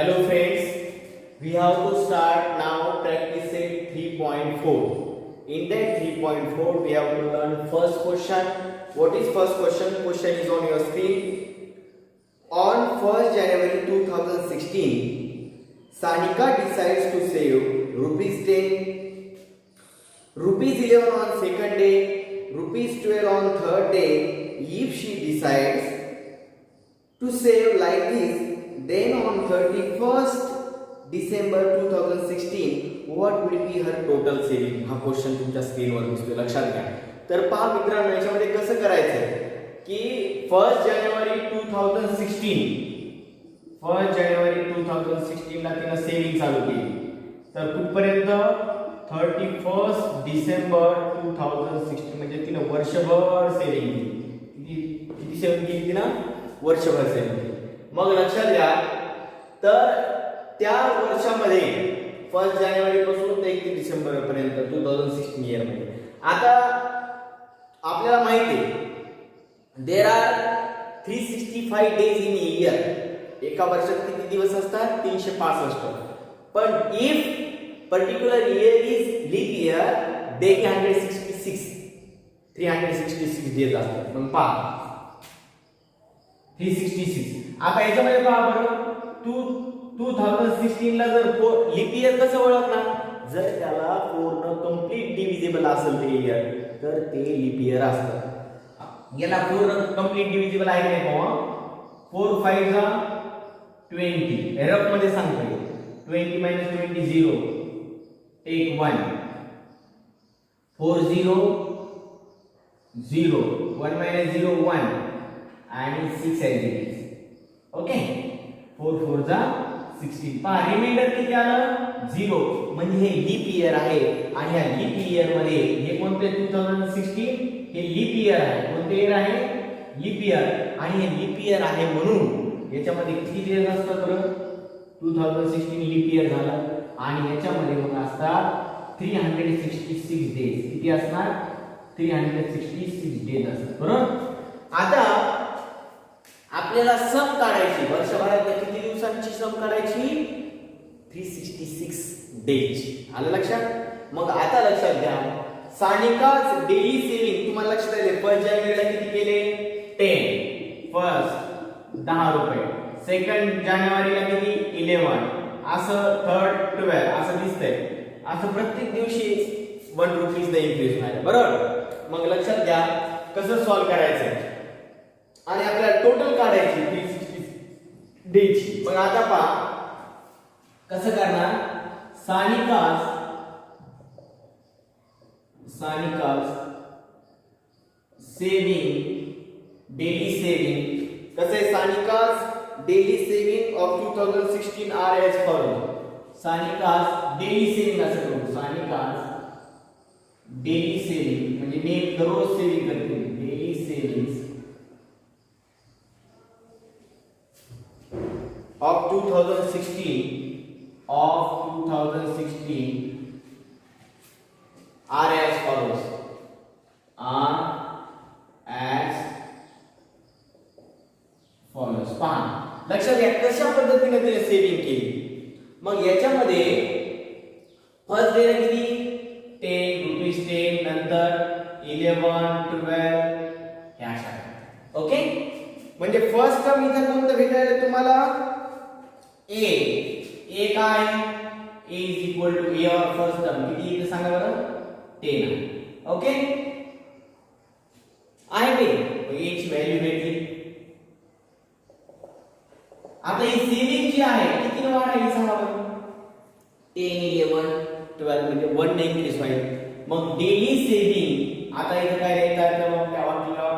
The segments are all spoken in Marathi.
Hello friends, we have to start now practice set 3.4. In that 3.4 we have to learn first question. What is first question? Question is on your screen. On 1st January 2016, Sanika decides to save rupees 10, rupees 11 on second day, rupees 12 on third day. If she decides to save like this, then on 31st December 2016 what will be her total saving? हा क्वेश्चन तुमच्या स्क्रीनवर दिसतोय, लक्षात घ्या. तर पहा मित्रांनो, याच्यामध्ये कसं करायचं की 1 जानेवारी 2016 ला तिने सेविंग चालू केली. तर कुठपर्यंत 31 डिसेंबर 2016 म्हणजे तिने वर्षभर सेविंग केली. किती सेविंग केली तिने? वर्षभर सेविंग केली. मग लक्षात घ्या, तर त्या वर्षामध्ये 1 जानेवारी पासून ते 31 डिसेंबर पर्यंत 2016 इयर मध्ये आता आपल्याला माहिती आहे there are 365 days in year. एका वर्षात किती दिवस असतात? 365. पण if particular year is leap year, they 366 days असतात. मग पहा 366. आता याच्यामध्ये पहा बरं, 2016 ला जर लीप इयर कसं ओळखणार? जर त्याला पूर्ण कंप्लीट डिव्हिजिबल असेल ते इयर तर ते लीप इयर असतं. याला पूर्ण कंप्लीट डिव्हिजिबल आहे की नाही पहा? 4 5 जा 20. रफ मध्ये सांगतो 20 - 20 0, टेक 1, 4 0 0, 1 - 0 1 आणि 6 आहे. ओके, 4 4 जा 16. पहा रिमाइंडर किती आलं? 0. म्हणजे हे लीप इयर आहे आणि या लीप इयर मध्ये हे कोणते 2016 हे लीप इयर आहे. कोणते इयर आहे? Leap year. आणि हे लीप इयर आहे म्हणून याच्यामध्ये किती डेज असतात बरं? 2016 लीप इयर झालं आणि याच्यामध्ये मग असतात 366 डेज. किती असणार? 366 डेज असतात. बरोबर. आता आपल्याला सम काढायची, वर्षभरात किती दिवसांची सम काढायची? 366 डेज. आलं लक्षात? मग आता लक्षात घ्या, सानिकाच डेली सेविंग तुम्हाला लक्षात आले. 1 जानेवारीला किती केले? 10. फर्स्ट 10 रुपये, सेकंड जानेवारीला किती? 11, असं थर्ड 12, असं दिसतंय. असं प्रत्येक दिवशी 1 रुपीज ने इन्क्रीज झालं. बरोबर. मग लक्षात घ्या कसं सॉल्व करायचं आणि आपल्याला टोटल काढायची 360 डेची. मग आता पहा कसं करणार. Sanika's saving, daily saving. कसं आहे? Sanika's daily saving of 2016 are as follow. Sanika's daily saving असं करू. सानिकास डेली सेविंग म्हणजे मी दररोज सेविंग करते. Daily savings of 2016 are as follows. पहा लक्षात घ्या कशा पद्धतीने तिने सेविंग केली. मग याच्यामध्ये फर्स्ट डे किती? 10 रुपीज 10, नंतर 11 12 ह्या अशा. ओके, म्हणजे फर्स्ट टर्म इथे कोणतं भेटायला तुम्हाला? ए काय? A is equal to a or first term किती इथे सांगा बरं? 10. ओके आहे ते. ए ची व्हॅल्यू भेटली. आता ही सेविंग जी आहे किती वाढायची सांगा बरं? 10 11 12 म्हणजे 1 ने इन्क्रीज होईल. मग डेली सेविंग आता इथे काय लिहायचं? मग त्या वाक्याला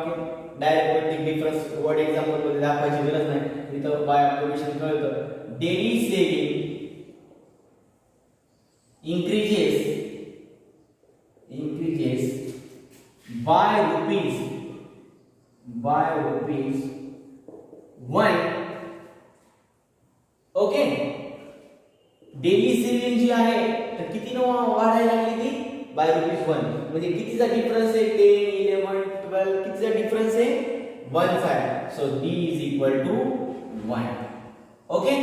डायरेक्ट प्रत्येक डिफरन्स वर्ड एक्झाम्पल मध्ये दाखवायची गरज नाही, इथं बाय ऑब्झर्वेशन कळतं. Daily saving increases by rupees 1. Okay, daily saving जी आहे तर किती वाढायला लागली ती? By rupees 1. म्हणजे कितीचा डिफरन्स आहे? 10 11 12 कितीचा डिफरन्स आहे? 1 चा आहे. So d is equal to 1. Okay,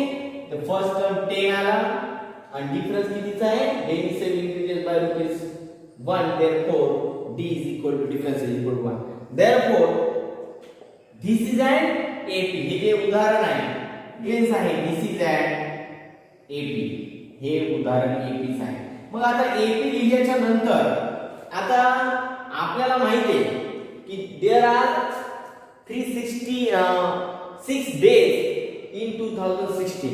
तर फर्स्ट टर्म 10 आला आणि डिफरन्स कितीचा आहे daily sale increases by ₹1 therefore d is equal to difference is equal to 1 therefore this is an AP हे जे उदाहरण आहे गेन्स आहे this is an AP हे उदाहरण AP आहे मग आता AP लिहिल्याच्या नंतर आता आपल्याला माहिती आहे की देयर आर 366 days in 2016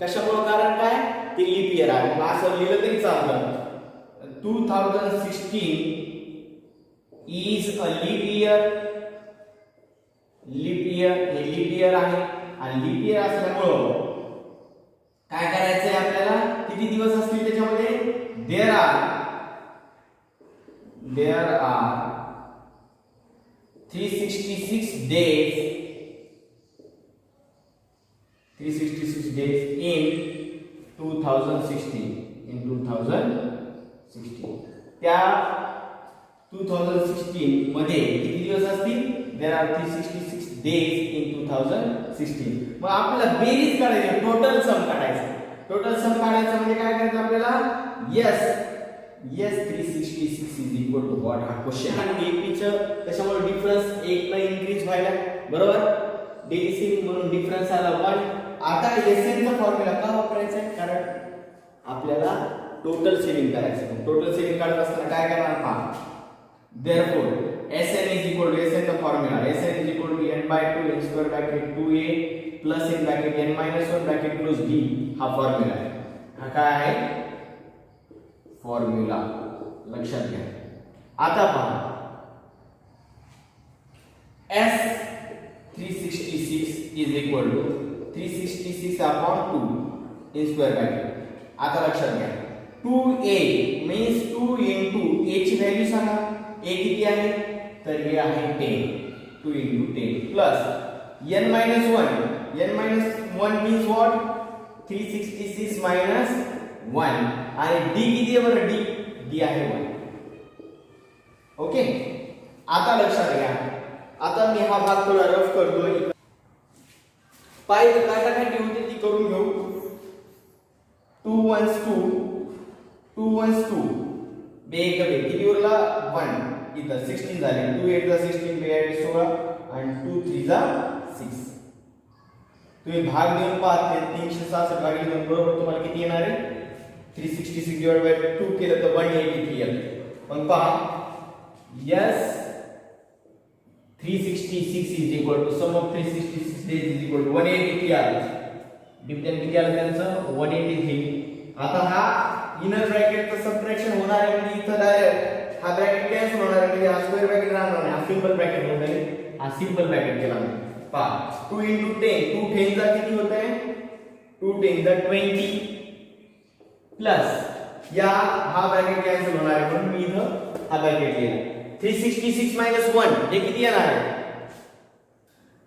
कशामुळे कारण काय ते लीप इयर आहे मग असं लिहिलं तरी चालतं 2016 is a leap year हे लीप इयर आहे आणि लीप इयर असल्यामुळे काय करायचंय आपल्याला किती दिवस असतील त्याच्यामध्ये देयर आर 366 days in 2016 त्या 2016 मध्ये किती दिवस असतील देयर आर 366 days in 2016 मग आपल्याला बेरीज काढायची टोटल सम काढायचं म्हणजे काय करायचं आपल्याला yes 366 is equal to what हा क्वेश्चन आणि AP चं त्याच्यामुळे डिफरन्स 1 ला इन्क्रीज व्हायला बरोबर डेली सेल म्हणून डिफरन्स आला 1 आता SN चा फॉर्म्युला का वापरायचा आहे कारण आपल्याला टोटल सेलिंग करायचं टोटल सेलिंग काढत असताना काय करणार पहा therefore SN is equal to SN चा formula SN is equal to n by 2 n square bracket 2a plus in bracket n minus 1 bracket close d हा फॉर्म्युला आहे हा काय आहे फॉर्म्युला लक्षात घ्या आता पहा S 366 is equal to 366 upon 2 in square bracket आता लक्षात घ्या 2a means 2 into a ची व्हॅल्यू सांगा a किती आहे तर हे आहे 10 2 into 10 plus n minus 1 means what 366 minus 1 आणि d किती आहे बरं d आहे 1 ओके आता लक्षात घ्या आता मी हा भाग थोडा रफ करतोय पाय काटाकाटी होते ती करून घेऊ 2 1s 2 बेग किती उरला 1 इथं 16 झाले 2 8 चा 16 बे 8 16 आणि 2 3 चा 6 तुम्ही भाग देऊन पाहते 366 भागिले 2 बरोबर तुम्हाला किती येणार आहे 366 divided by 2 केलं तर 183 येईल पण पहा yes 366 is equal to sum of 366 days is equal to 183 आलं डिव्हिजन किती आलं त्यांचं 183 आता हा इनर ब्रॅकेटचं सबट्रॅक्शन होणार आहे म्हणजे इथं डायरेक्ट हा ब्रॅकेट कॅन्सल होणार आहे म्हणजे हा स्क्वेअर ब्रॅकेट राहणार नाही हा सिंपल ब्रॅकेट होणार आहे हा सिंपल ब्रॅकेट केला मी पहा 2 into 10 2 10 चा किती होत आहे 2 10 चा 20 प्लस या हा ब्रॅकेट कॅन्सल होणार आहे म्हणून मी इथं हा ब्रॅकेट लिहिला 366 minus 1 हे किती येणार आहे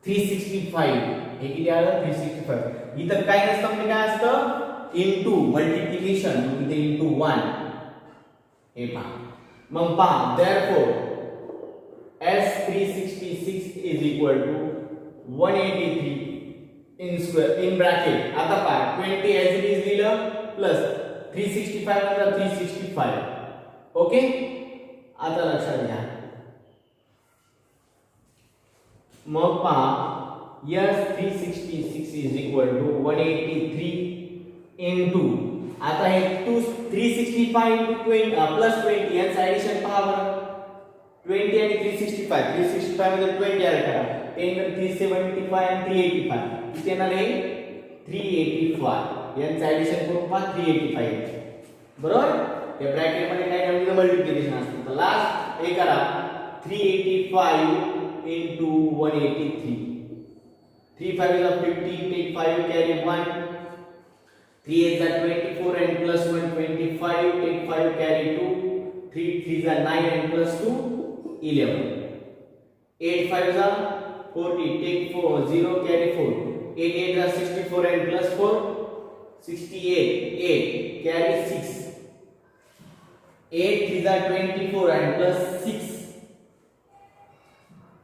365 हे किती आलं 365 इथं काय नसतं म्हणजे काय असतं इनटू मल्टिप्लिकेशन इथे इनटू 1 हे पहा मग पहा therefore S366 is equal to 183 in square in bracket आता पहा 20 as it is लिहिलं प्लस 365 नंतर 365 ओके आता लक्षात घ्या मग पहा yes 366 is equal to 183 into आता हे 365 into 20 plus 20 यांचं ऍडिशन पहा बरं 20 आणि 365 मध्ये 20 ऍड करा 10 मध्ये 375 आणि 385 किती येणार आहे 385 यांचं ऍडिशन करून पहा 385 बरोबर त्या ब्रॅकेट मध्ये काय करायचं मल्टिप्लिकेशन असतं तर लास्ट हे करा 385 into 183 3 5 is 50 take 5 carry 1 3 is 24 and plus 1 25 take 5 carry 2 3 3 is 9 and plus 2 11 8 5 is 40 take 4 0 carry 4 8 8 is 64 and plus 4 68 8 carry 6 8 3 is 24 and plus 6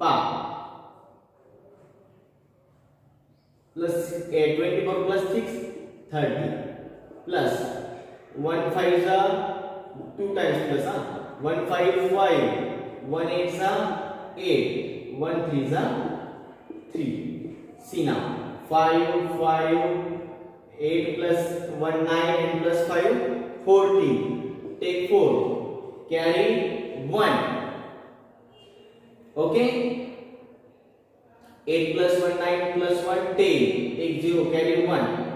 pa plus 24 plus 6 30 plus 1 5 जा 2 times plus 1 5 5 1 8 जा 8 1 3 जा 3. See now 5 5 8 plus 1 9 and plus 5 14. Take 4 carry 1. Okay, 8 plus 1 9 plus 1 10. Take 0 carry 1.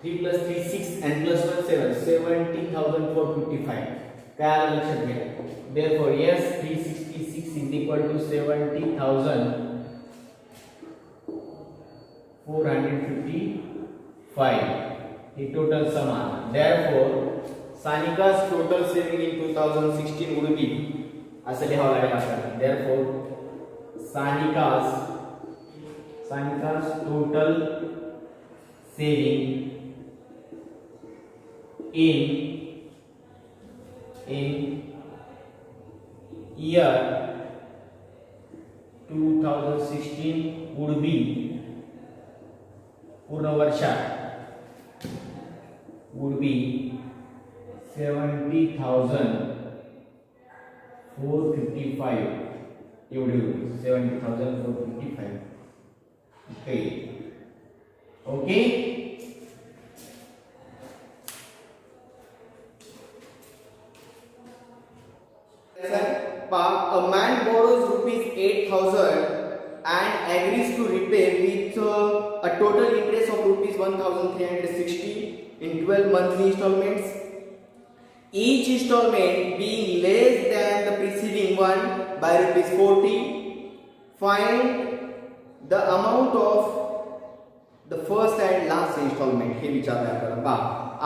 3 plus 3 6 and plus 1 7. 70,455. काय आलं लक्षात घ्या. Therefore yes 366 is equal to 70,455. हे टोटल समान. Therefore Sanika's total saving in 2016 would be असं लिहावं लागेल आपल्याला. Therefore Sanika's total saving in year 2016 would be पूर्ण वर्षात would be 70,455 एवढे होईल. 70,455. Okay. A man borrows rupees 8,000 and agrees to repay with a total interest of rupees 1,360 in 12 monthly installments, each installment being less than the preceding one by rupees 40. Find the amount of the first and last installment. हे विचारलं आपल्याला. पहा,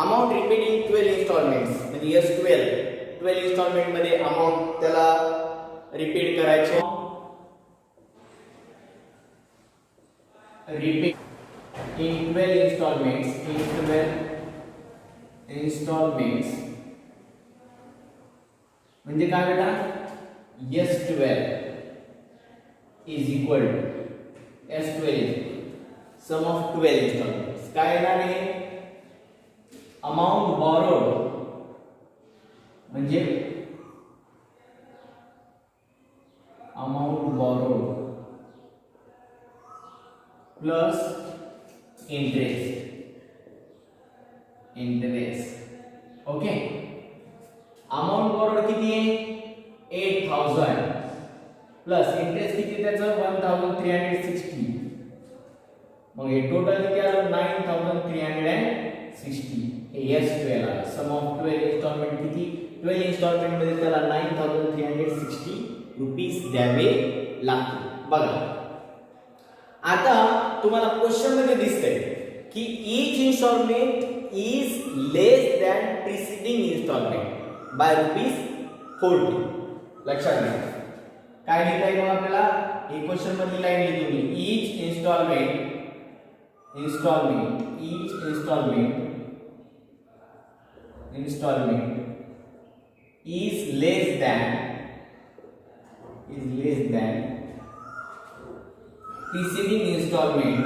amount repaid in 12 installments म्हणजे yes 12 installment मध्ये amount त्याला रिपीट करायचे. Repeat in 12 installments. म्हणजे काय बेटा yes 12 is equal to s12 is sum of 12 installments. काय येणार आहे amount borrowed म्हणजे amount borrowed plus interest. Okay, amount borrowed किती आहे 8,000 प्लस इंटरेस्ट किती त्याचं 1,360. मग हे टोटल किती आलं 9,360. हे S12 आलं. सम ऑफ 12 इन्स्टॉलमेंट किती 12 इन्स्टॉलमेंट मध्ये त्याला 9,360 रुपीस द्यावे लागतील. बघा आता तुम्हाला क्वेश्चन मध्ये दिसतंय की each installment is less than preceding installment by rupees 40. लक्षात घ्या काय लिहिता येईल आपल्याला. एक क्वेश्चन मध्ये लाईन लिहिली तुम्ही each installment is less than preceding installment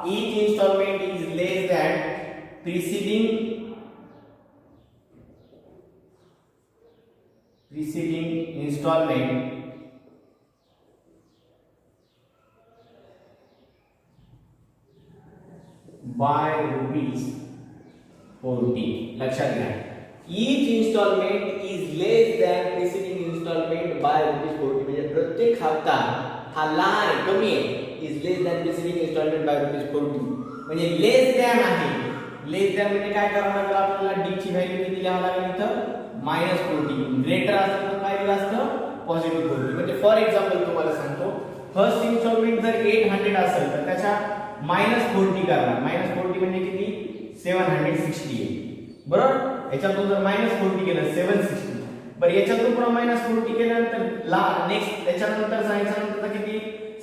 each installment is less than preceding installment by rupees 40. लक्षात घ्या each installment is less than preceding installment by rupees 40. म्हणजे प्रत्येक हप्ता हा लहान आहे कमी आहे is less than preceding installment by rupees 40. म्हणजे less than आहे. less than म्हणजे काय करावं लागेल आपल्याला d ची व्हॅल्यू किती लिहावं लागेल इथं -40. ग्रेटर असेल तर काय लिहिलं असतं पॉझिटिव्ह 40. म्हणजे फॉर एक्झाम्पल तुम्हाला सांगतो फर्स्ट इन्स्टॉलमेंट जर 800 असेल तर त्याच्या -40 करा. -40 म्हणजे किती 760 आहे बरोबर. याच्यातून जर -40 केलं 760. बरं याच्यातून पुन्हा -40 केल्यानंतर नेक्स्ट त्याच्यानंतर सांगितल्यानंतर किती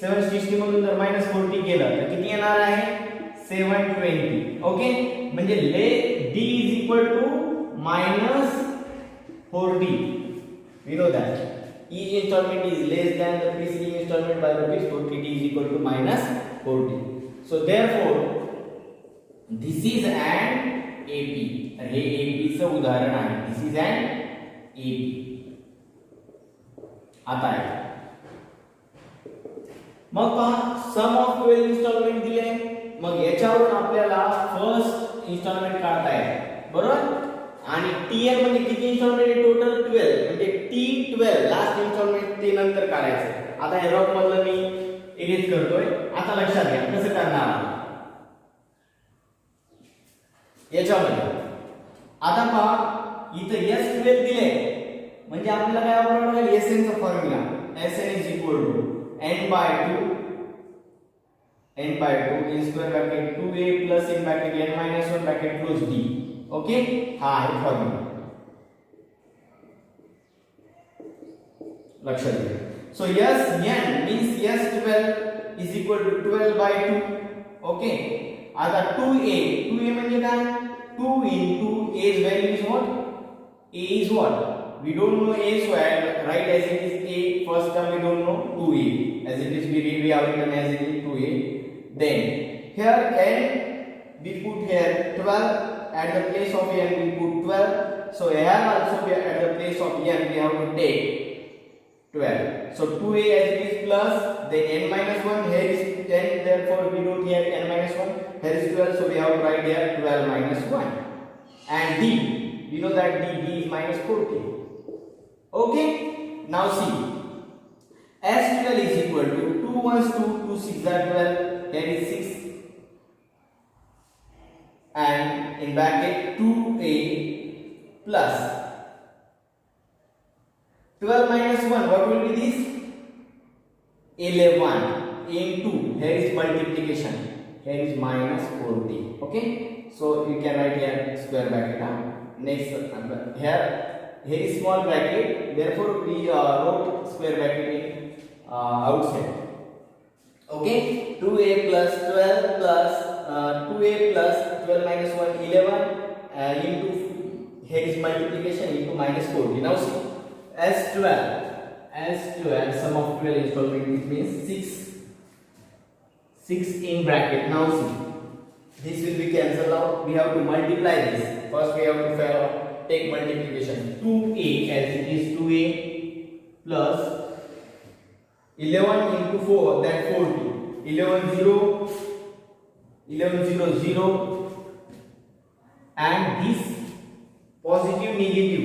760 मधून जर -40 केलं तर किती येणार आहे 720. ओके म्हणजे d is equal to -40 We know that each installment is less than the preceding installment by rupees 40. T is equal to minus 40. So therefore this is an AP. हे AP चं उदाहरण आहे. This is an AP. आता आहे मग पहा सम ऑफ 12 इन्स्टॉलमेंट दिले. मग याच्यावरून आपल्याला फर्स्ट इन्स्टॉलमेंट काढता आहे बरोबर. आणि TN म्हणजे किती इन्स्टॉलमेंट आहे टोटल 12 म्हणजे T12 लास्ट इन्स्टॉलमेंट ते नंतर काढायचं. आता हे रॉक मधलं मी इरेज करतोय. आता लक्षात घ्या कसं करणार याच्यामध्ये. आता पहा इथं S12 दिले म्हणजे आपल्याला काय वापरावं लागेल SN चा formula. SN is equal to n by 2 in square bracket 2a plus in bracket n minus 1 bracket close d. Okay हा आहे फॉर्म्युला लक्षात घ्या. So Sn means S12 is equal to 12 by 2. Okay आता 2a म्हणजे काय 2 into a's value is what? A is what? We don't know a, so I write as it is a. First term we don't know 2a as it is we have written as it is 2a. Then here n we put here 12. At the place of n we put 12. So here also we at the place of n we have to take 12. So 2a as it is plus then n minus 1 here is 10, therefore we don't have n minus 1. Here is 12, so we have to write here 12 minus 1. And d, we know that d is minus 40. Okay, now see S12 is equal to 2 1 2 2 6 are 12. Here is 6 and in bracket 2a plus 12 minus 1, what will be this? 11 into, here is multiplication, here is minus 40. Okay, so you can write here square bracket. Next here is small bracket, therefore we wrote square bracket in outside. Okay, 2a plus 12 plus 2a plus 12 minus 1 11 into here is multiplication into minus 40. Now see S12 sum of 12 installment, which means 6 in bracket. Now see this will be cancelled out. We have to multiply this. First we have to take multiplication. 2a as it is 2a plus 11 into 4, that 40. 11 0 0 and this positive negative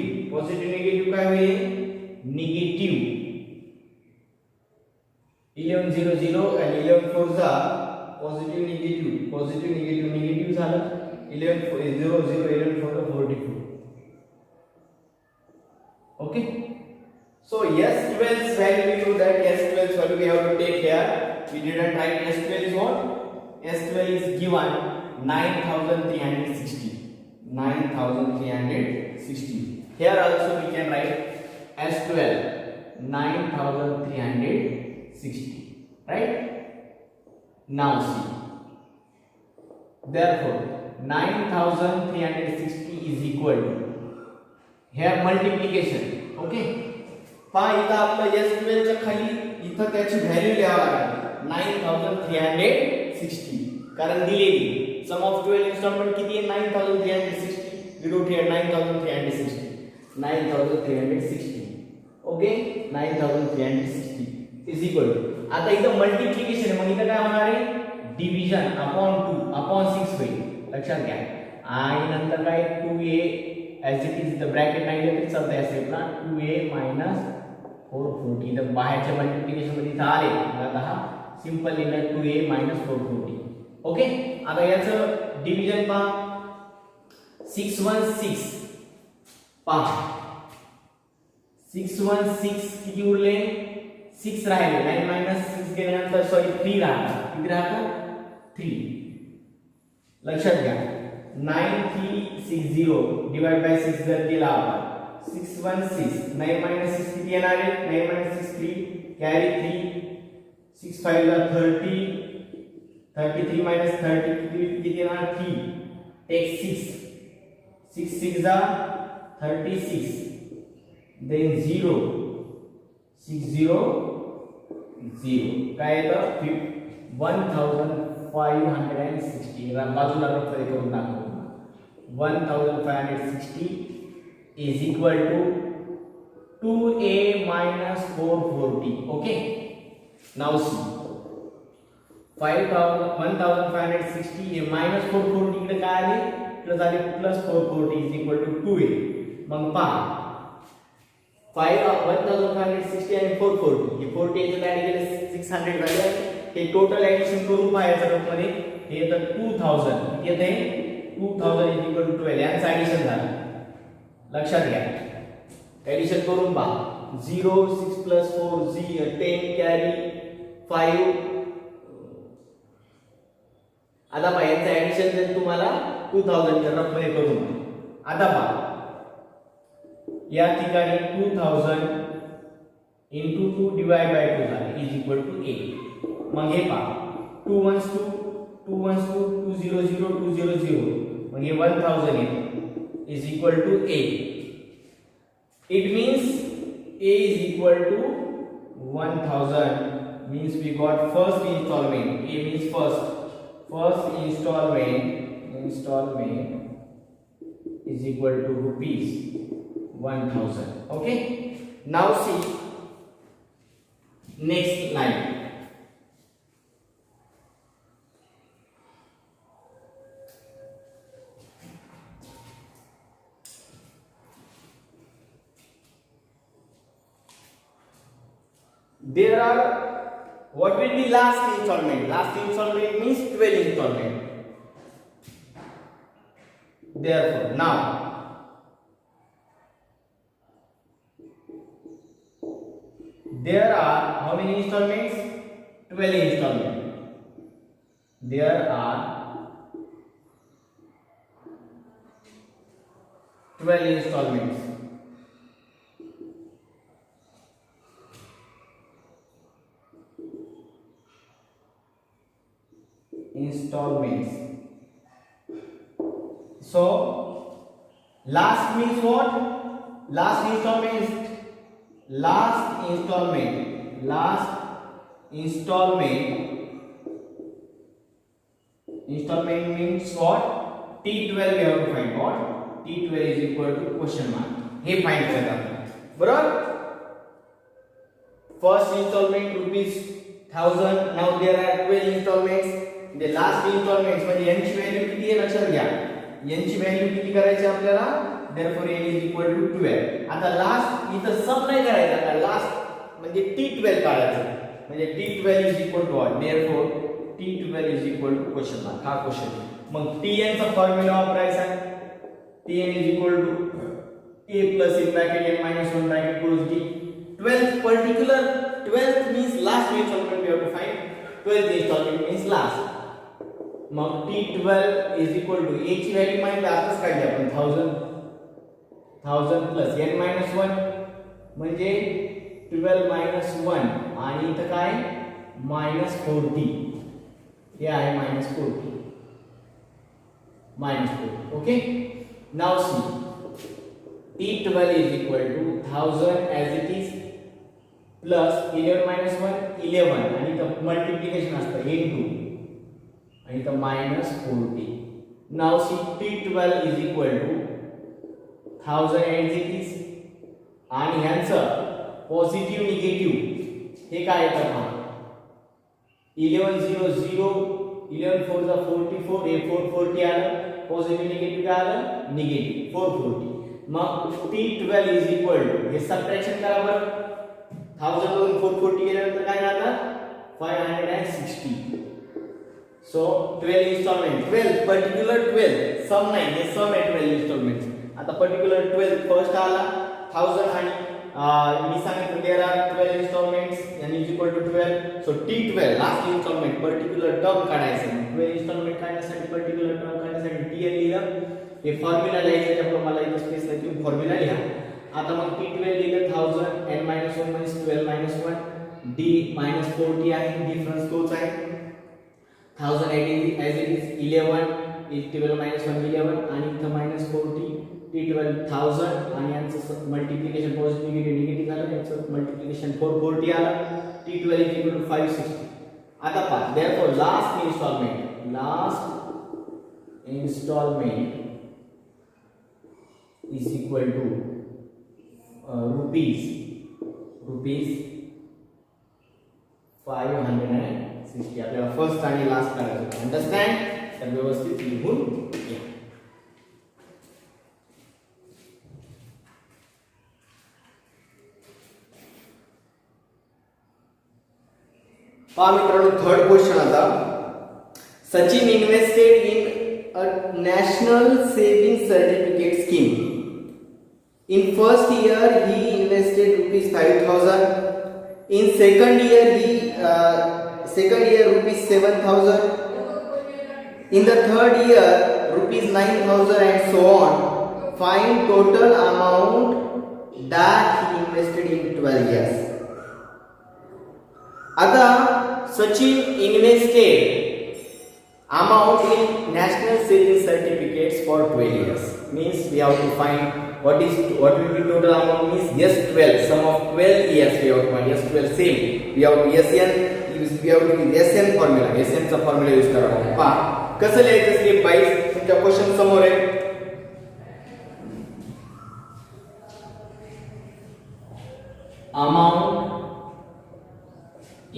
काय होईल negative 11 0 0 and 11 4 जा positive negative झालं 11 0 0 11 4 44. Okay, so S12's value, we know that S12's value we have to take here. We didn't write S12 is what? S12 is given 9360. Here also we can write S12 9360. Right? Now see. Therefore 9360 is equal to here multiplication. Okay, पहा इथं आपलं S12 च्या खाली इथं त्याची व्हॅल्यू लिहावी लागेल 9360 कारण दिलेली सम ऑफ 12 इन्स्टॉलमेंट किती आहे 9360. we wrote here 9360. Okay 9360 is equal to आता इथं मल्टिप्लिकेशन आहे मग इथं काय होणार आहे डिव्हिजन अपॉन 2 अपॉन 6 होईल. लक्षात घ्या आणि नंतर काय 2a as it is the bracket नाही लिहिलं चालतंय असेल ना 2a minus 440. तर बाहेरच्या मल्टिप्लिकेशन मध्ये इथं आले आता हा सिंपल लिहिलं 2a minus 440. ओके आता याचं डिव्हिजन पहा 616 पहा 616 किती उरले 6 राहिले 9 minus 6 गेल्यानंतर सॉरी 3 राहतात किती राहतं 3. लक्षात घ्या 9360 डिवाइड बाय 6 जर केला आपण 616 9 minus 6 किती येणार आहे 9 minus 6 3 कॅरी 3 6 5 ला 30 33 minus 30 किती येणार 3 टेक 6 6 6 जा 36 देन 0 600 काय येतं 1560 बाजूला रफमध्ये करून टाकू 1560 is equal to 2a minus 440. Okay, now see 1560 a minus 440 इकडे काय आले प्लस आले plus 440 is equal to 2a. मग पहा 1560 आणि 440 हे 40 याच्यात ऍड केले 600 झाले. हे टोटल ऍडिशन करून पाहायचं रूपमध्ये हे येतं 2000 किती येते 2000 is equal to 12 यांचं ऍडिशन झालं. लक्षात घ्या ऍडिशन करून पहा 0 6 plus 4 10 कॅरी 5. आता पहा यांचं ऍडिशन जर तुम्हाला 2000 च्या रफमध्ये करून आता पहा या ठिकाणी 2000 into 2 divided by 2 झाले is equal to 8. मग हे पहा 2 ones 2 2 ones 2 2 0 0 2 0 0 मग हे 1000 येते is equal to a. It means a is equal to 1000 means we got first installment. A means first installment is equal to rupees 1000. Okay, now see next line. There are what will be last installment? Last installment means 12 installment. Therefore, now there are how many installments? 12 installments. There are 12 installments. So last means what? Last installment means what? T12 we have to find. What? T12 is equal to question mark. हे फाइंड करायचं बरोबर. First installment rupees 1000. Now there are 12 installments. The last installments म्हणजे यांची व्हॅल्यू किती आहे लक्षात घ्या. यांची व्हॅल्यू किती करायची आपल्याला therefore n is equal to 12. आता लास्ट इथं सम नाही करायचं आता लास्ट म्हणजे T12 काढायचं म्हणजे T12 is equal to what therefore T12 is equal to question mark. हा क्वेश्चन मग Tn चा फॉर्म्युला वापरायचा Tn is equal to a plus in bracket n minus 1 bracket close d. 12th particular 12th means last installment we have to find. 12th installment means last. मग T12 is equal to a ची व्हॅल्यू माहिती आताच काढली आपण 1000 plus n minus 1 म्हणजे 12 minus 1 आणि इथं काय minus 40 हे आहे minus 40 okay. Now see T12 is equal to 1000 as it is plus 11 minus 1 11 आणि इथं मल्टिप्लिकेशन असतं into आणि इथं minus 40. Now see T12 is equal to 1000 as it is आणि ह्यांचं पॉझिटिव्ह निगेटिव्ह हे काय येतं पहा 11 0 0 11 4 चा 44 हे 440 आलं पॉझिटिव्ह निगेटिव्ह काय आलं निगेटिव्ह 440. मग T12 is equal to हे सबट्रॅक्शन करा बरं 1000 वरून 440 गेल्यानंतर काय राहतं 560. So 12 installment 12 particular 12 सम नाही हे सम आहे 12 installment. आता पर्टिक्युलर 12 फर्स्ट आला 1000 आणि मी सांगितलं there are 12 installments and is equal to 12. So T12 last installment particular term काढायचं 12 installment काढण्यासाठी पर्टिक्युलर टर्म काढण्यासाठी Tn लिहिलं हे फॉर्म्युला लिहायचं त्यामुळे मला इथं स्पेस नाही तुम्ही फॉर्म्युला लिहा. आता मग T12 लिहिलं 1000 n minus 1 म्हणजे 12 minus 1 d minus 40 आहे डिफरन्स तोच आहे 1000 as it is 11 is 12 minus 1 11 आणि इथं minus 40 T12,000 आणि यांचं मल्टिप्लिकेशन पॉझिटिव्ह निगेटिव्ह झालं, यांचं मल्टिप्लिकेशन 440 आलं. T12 is equal to 560. आता पहा, therefore last installment is equal to rupees 560. आपल्याला फर्स्ट आणि लास्ट करायचं. अंडरस्टँड? तर व्यवस्थित लिहून घ्या. पहा मित्रांनो, थर्ड क्वेश्चन आता. Sachin invested in a national saving certificate scheme. In first year he invested rupees 5,000. In second year rupees 7,000. In the third year rupees 9,000 and so on. Find total amount that he invested in 12 years. आता Sachin invested amount in national saving certificates for 12 years. Means we have to find what will be total amount. Means yes 12, sum of 12 years we have to find. Yes 12 same, we have to use SN formula. SN चा फॉर्म्युला यूज करावा. पहा कसं लिहायचं स्टेप बाय. तुमच्या क्वेश्चन समोर आहे. Amount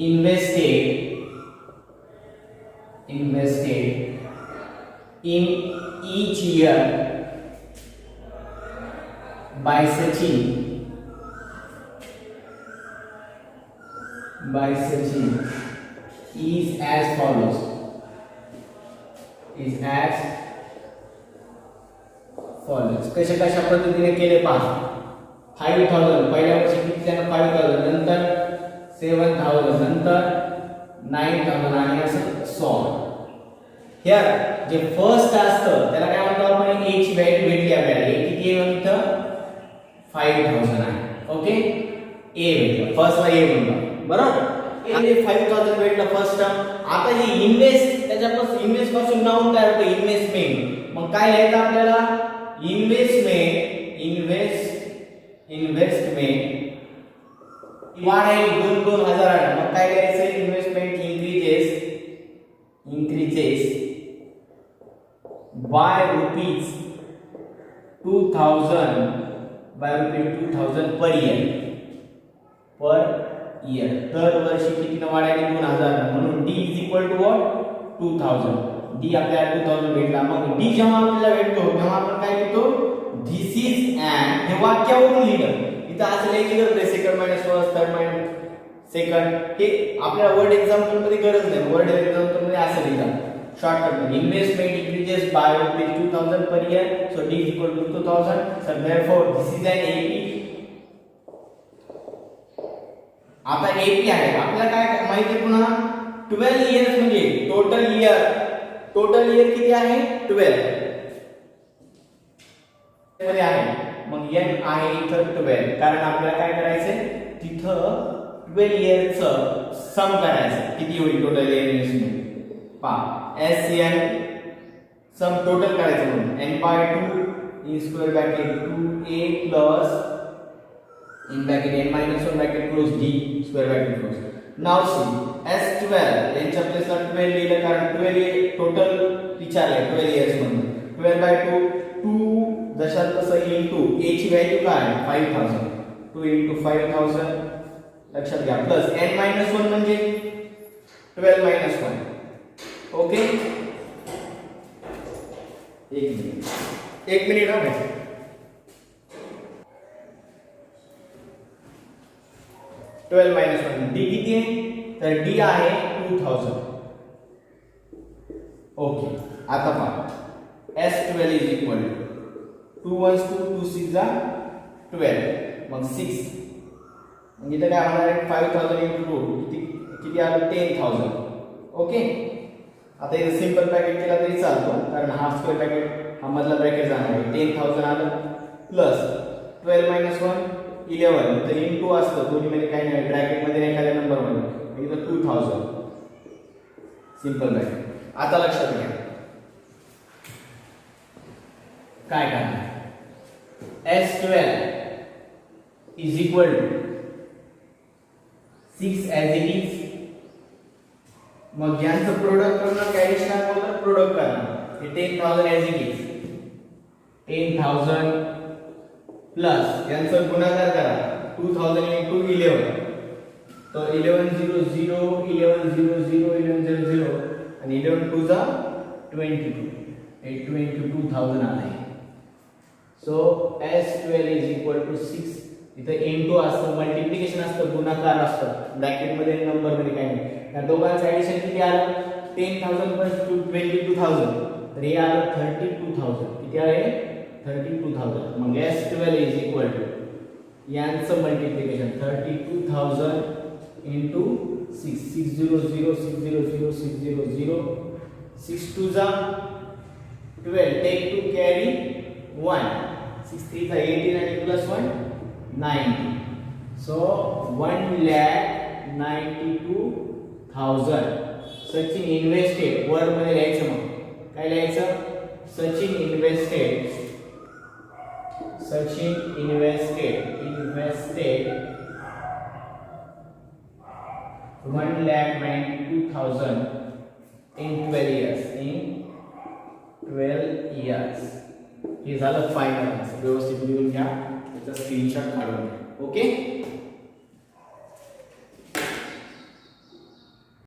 invested in each year by Sachin is as follows. कशा पद्धतीने केले पहा. 5,000 पहिल्या वर्षी किती त्यानं 5,000, नंतर 7,000, नंतर 9,000 आणि असं सो. हिअर जे फर्स्ट असतं त्याला काय म्हणतो आपण, ए ची व्हॅल्यू भेटली आपल्याला. ए किती आहे इथं 5,000 आहे. ओके, ए भेटलं फर्स्टला, ए म्हणतो बरोबर. आणि 5,000 भेटलं फर्स्ट टर्म. आता ही इन्व्हेस्ट, त्याच्यापासून इन्व्हेस्ट पासून नाऊन काय होतं, इन्व्हेस्टमेंट. मग काय लिहायचं आपल्याला, इन्व्हेस्टमेंट वाढायला 2,000. मग काय करायचं, investment increases by rupees 2,000 per year. दर वर्षी किती वाढायला 2,000. म्हणून D is equal to what, 2,000. D आपल्याला 2,000 भेटला. मग D जेव्हा आपल्याला भेटतो तेव्हा आपण काय लिहितो, this is an. हे वाक्यावरून लिहिलं. इथं असं लिहायची second minus first, third minus second. हे आपल्या वर्ड एक्झाम्पल मध्ये गरज नाही. वर्ड एक्झाम्पल मध्ये असं लिहितात शॉर्टकट मध्ये. Investment increases by rupees 2,000 per year. So D is equal to 2,000. So therefore this is an AP. आता AP आहे. आपल्याला काय माहिती पुन्हा, 12 इयर्स म्हणजे टोटल इयर किती आहे, 12 मध्ये आहे. मग n आहे इथं 12. कारण आपल्याला काय करायचंय, तिथं 12 इयरचं सम करायचं. किती होईल टोटल इयर इन्व्हेस्टमेंट. पहा SN सम टोटल करायचं म्हणून n/2 in square bracket 2a plus in bracket n minus 1 bracket close d square bracket close. Now see S12 यांच्या प्लेसला 12 लिहिलं कारण 12 टोटल विचारलंय 12 इयर्स म्हणून. 12/2 2 जशात तसं इनटू a ची व्हॅल्यू काय 5,000. 2 into 5,000 लक्षात घ्या. प्लस n-1 म्हणजे 12 - 1. ओके, एक मिनिट हा. 12 - 1 d किती आहे, तर d आहे 2,000. ओके, आता पहा S12 is equal to 2 1 2 6 12. मग 6 म्हणजे इथे काय होणार आहे 5,000 into 2 किती आलं 10,000. ओके, आता इथे सिंपल ब्रॅकेट केला तरी चालतो कारण हाफ स्क्वेअर ब्रॅकेट हा मधला ब्रॅकेट जाणार आहे. 10,000 आलं प्लस 12 - 1 11. तर into असतं दोन्हीमध्ये काही नाही, ब्रॅकेट मध्ये एखाद्या नंबर मध्ये. इथं 2,000 सिंपल ब्रॅकेट. आता लक्षात घ्या काय करणार, S12 is equal to 6 as it is. मग यांचं प्रोडक्ट करणार काय ऍडिशनल बोलणार प्रोडक्ट करणार हे 10000 as it is 10000 प्लस यांचं गुणाकार करा 2000 into 11 तो 1100 1100 आणि 11 2 जा 22 हे 22000 आले. So S12 is equal to 6 इथे into असतं मल्टिप्लिकेशन असतं गुणाकार असतं ब्रॅकेट मध्ये नंबर मध्ये काय नाही. या दोघांचं ऍडिशन किती आलं 10000 प्लस 22000 तर हे आलं 32000 किती आले 32000. मग S12 is equal to यांचं मल्टिप्लिकेशन 32000 into 6 600 600 600 6 2 जा 12 take 2 carry 1 6 3 जा 18 आणि plus 1 90. So 1,92,000 सचिन इन्व्हेस्टेड वर मध्ये लिहायचं मग काय लिहायचं सचिन इन्व्हेस्टेड 1,92,000 in 12 years हे झालं फायनल. व्यवस्थित लिहून घ्या त्याचा स्क्रीनशॉट काढून घ्या. ओके.